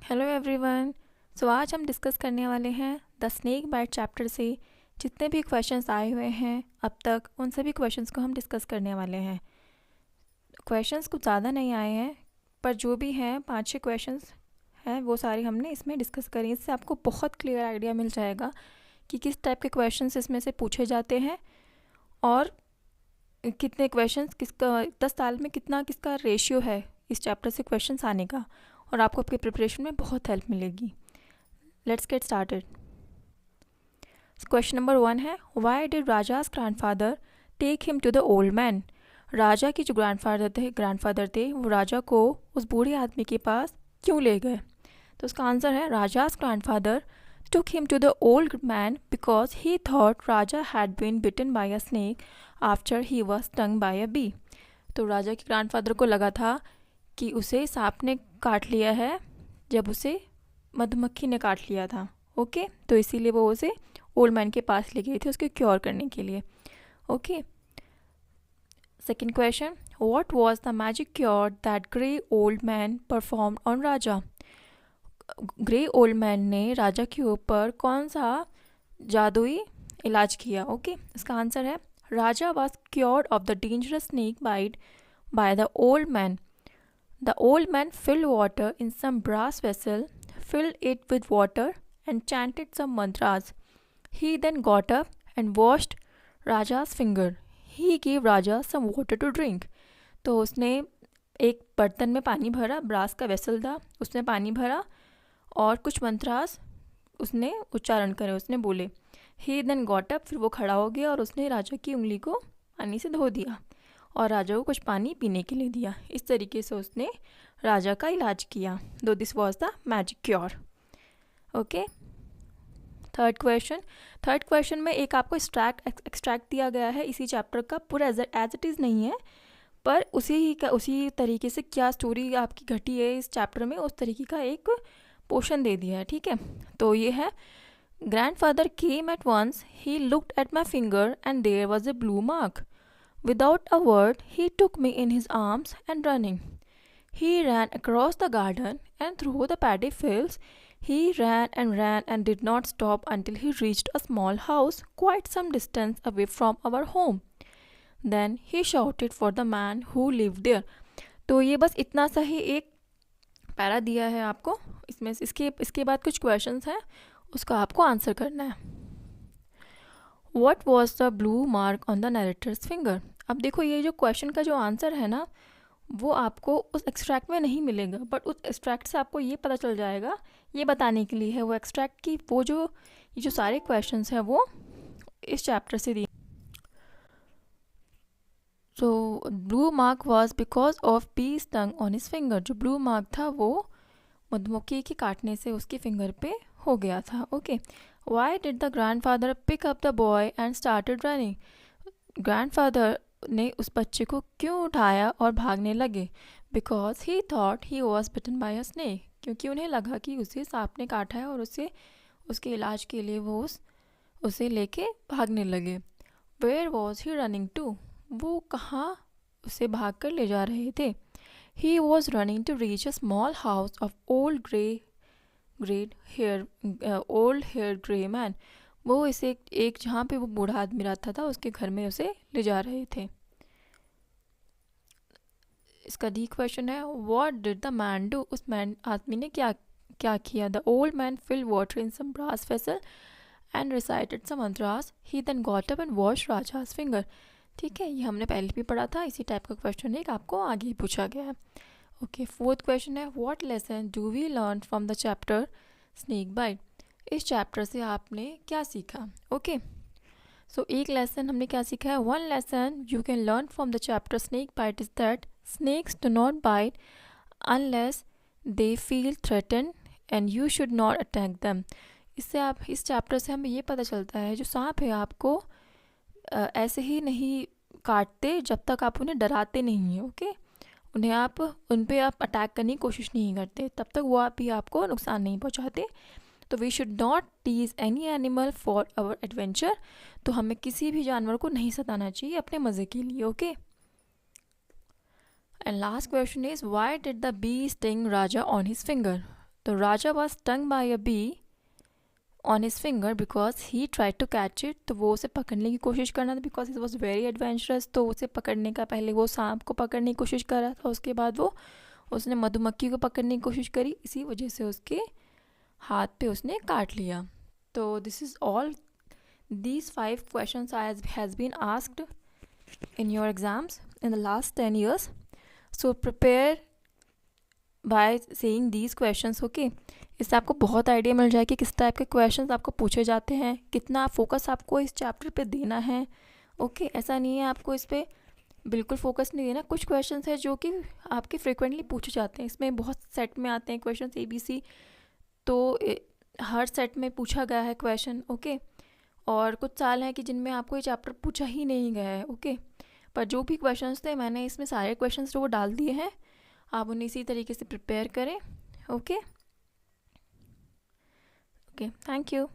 Hello everyone. सो आज हम discuss करने वाले हैं द स्नेक बाइट चैप्टर से जितने भी क्वेश्चंस आए हुए हैं अब तक, उन सभी क्वेश्चंस को हम डिस्कस करने वाले हैं। क्वेश्चंस कुछ ज़्यादा नहीं आए हैं, पर जो भी हैं 5-6 क्वेश्चंस हैं वो सारे हमने इसमें डिस्कस करें। इससे आपको बहुत क्लियर आइडिया मिल जाएगा कि किस टाइप के क्वेश्चंस इसमें से पूछे जाते हैं और कितने क्वेश्चंस किसका 10 साल में कितना किसका रेशियो है इस चैप्टर से क्वेश्चंस आने का, और आपको आपके प्रिपरेशन में बहुत हेल्प मिलेगी। Let's get started. Question number 1 है, why did Raja's grandfather take him to the old man. Raja के जो ग्रैंडफादर थे वो राजा को उस बूढ़े आदमी के पास क्यों ले गए। तो उसका आंसर है, राजाज grandfather took him to the old man because he thought Raja had been bitten by a snake after he was stung by a bee। तो राजा के ग्रैंडफादर को लगा था कि उसे सांप ने काट लिया है जब उसे मधुमक्खी ने काट लिया था। ओके, तो इसीलिए वो उसे ओल्ड मैन के पास ले गए थे उसके क्योर करने के लिए। Okay, second question, what was the magic cure that grey old man performed on Raja. Grey old man ने राजा के ऊपर कौन सा जादुई इलाज किया। ओके, इसका आंसर है, Raja was cured of the dangerous snake bite by the old man. The old man filled water in some brass vessel, filled it with water, and chanted some mantras. He then got up and washed Raja's finger. He gave Raja some water to drink. तो उसने एक बर्तन में पानी भरा, brass का vessel था, उसमें पानी भरा और कुछ मंत्रास उसने उच्चारण करे, उसने बोले। He then got up, फिर वो खड़ा हो गया और उसने राजा की उंगली को पानी से धो दिया और राजा को कुछ पानी पीने के लिए दिया। इस तरीके से उसने राजा का इलाज किया। दो this was the magic cure. Okay, third question में एक आपको एक्सट्रैक्ट दिया गया है इसी चैप्टर का, पूरा एज इट इज़ नहीं है, पर उसी तरीके से क्या स्टोरी आपकी घटी है इस चैप्टर में उस तरीके का एक पोर्शन दे दिया है। ठीक है, तो ये है, grandfather came at once, he looked at my finger and there was a blue mark. Without a word, he took me in his arms and running. He ran across the garden and through the paddy fields. He ran and did not stop until he reached a small house quite some distance away from our home. Then he shouted for the man who lived there. तो ये बस इतना सा ही एक para दिया है आपको, इसमें इसके बाद कुछ क्वेश्चंस हैं, उसका आपको आंसर करना है। What was the blue mark on the narrator's finger? अब देखो, ये जो क्वेश्चन का जो आंसर है ना, वो आपको उस एक्सट्रैक्ट में नहीं मिलेगा, बट उस एक्सट्रैक्ट से आपको ये पता चल जाएगा, ये बताने के लिए है वो एक्सट्रैक्ट की वो जो ये जो सारे क्वेश्चंस हैं वो इस चैप्टर से दिए। So blue mark was because of bee stung on his finger. जो ब्लू मार्क था वो मधुमक्खी के काटने से उसके फिंगर पे हो गया था। Okay, why did the grandfather pick up the boy and started running. Grandfather ने उस बच्चे को क्यों उठाया और भागने लगे। Because he thought he was bitten by a snake. क्योंकि उन्हें लगा कि उसे सांप ने काटा है और उसके इलाज के लिए वो उसे लेके भागने लगे। Where was he running to. वो कहाँ उसे भाग कर ले जा रहे थे। He was running to reach a small house of old hair grey man. वो इसे एक जहाँ पे वो बूढ़ा आदमी रहता था उसके घर में उसे ले जा रहे थे। इसका डी क्वेश्चन है, what did the man do. उस आदमी ने क्या क्या किया। The old man fill water in some brass vessel and recited some mantras. He then got up and wash Raja's finger. ठीक है, ये हमने पहले भी पढ़ा था, इसी टाइप का क्वेश्चन एक आपको आगे ही पूछा गया है। ओके, फोर्थ क्वेश्चन है, what lesson do we learn from the chapter snake bite. इस चैप्टर से आपने क्या सीखा। ओके, सो एक लेसन हमने क्या सीखा है। One lesson you can learn from the chapter snake bite is that snakes do not bite unless they feel threatened and you should not attack them। इससे आप इस चैप्टर से हमें ये पता चलता है जो सांप है आपको ऐसे ही नहीं काटते जब तक आप उन्हें डराते नहीं हैं। ओके, उन पे आप अटैक करने की कोशिश नहीं करते, तब तक वो भी आपको नुकसान नहीं पहुंचाते। तो we should not tease any animal for our adventure. तो हमें किसी भी जानवर को नहीं सताना चाहिए अपने मज़े के लिए। Okay, And last question is, why did the bee sting Raja on his finger? तो Raja was stung by a bee on his finger because he try to catch it, तो वो उसे पकड़ने की कोशिश करना था because it was very adventurous. तो उसे पकड़ने का पहले वो सांप को पकड़ने की कोशिश कर रहा था, उसके बाद उसने मधुमक्खी को पकड़ने की कोशिश करी, इसी वजह से उसके हाथ पे उसने काट लिया। तो this is all, these 5 questions has been asked in your exams in the last 10 years. So prepare by saying these questions, okay? इससे आपको बहुत आइडिया मिल जाए कि किस टाइप के क्वेश्चंस आपको पूछे जाते हैं, कितना फोकस आपको इस चैप्टर पे देना है। ओके, ऐसा नहीं है आपको इस पर बिल्कुल फोकस नहीं देना। कुछ क्वेश्चंस है जो कि आपके फ्रिक्वेंटली पूछे जाते हैं, इसमें बहुत सेट में आते हैं क्वेश्चन ABC, तो हर सेट में पूछा गया है क्वेश्चन। ओके, और कुछ साल हैं कि जिनमें आपको ये चैप्टर पूछा ही नहीं गया है। ओके, पर जो भी क्वेश्चंस थे मैंने इसमें सारे क्वेश्चंस जो वो डाल दिए हैं, आप उन्हें इसी तरीके से प्रिपेयर करें। Okay, thank you.